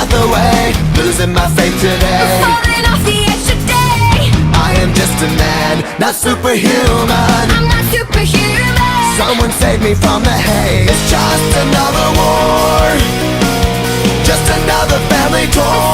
path away, losing my faith today. Falling off the edge today. I am just a man, not superhuman. I'm not superhuman. Someone save me from the haze. It's just another war, just another family torn.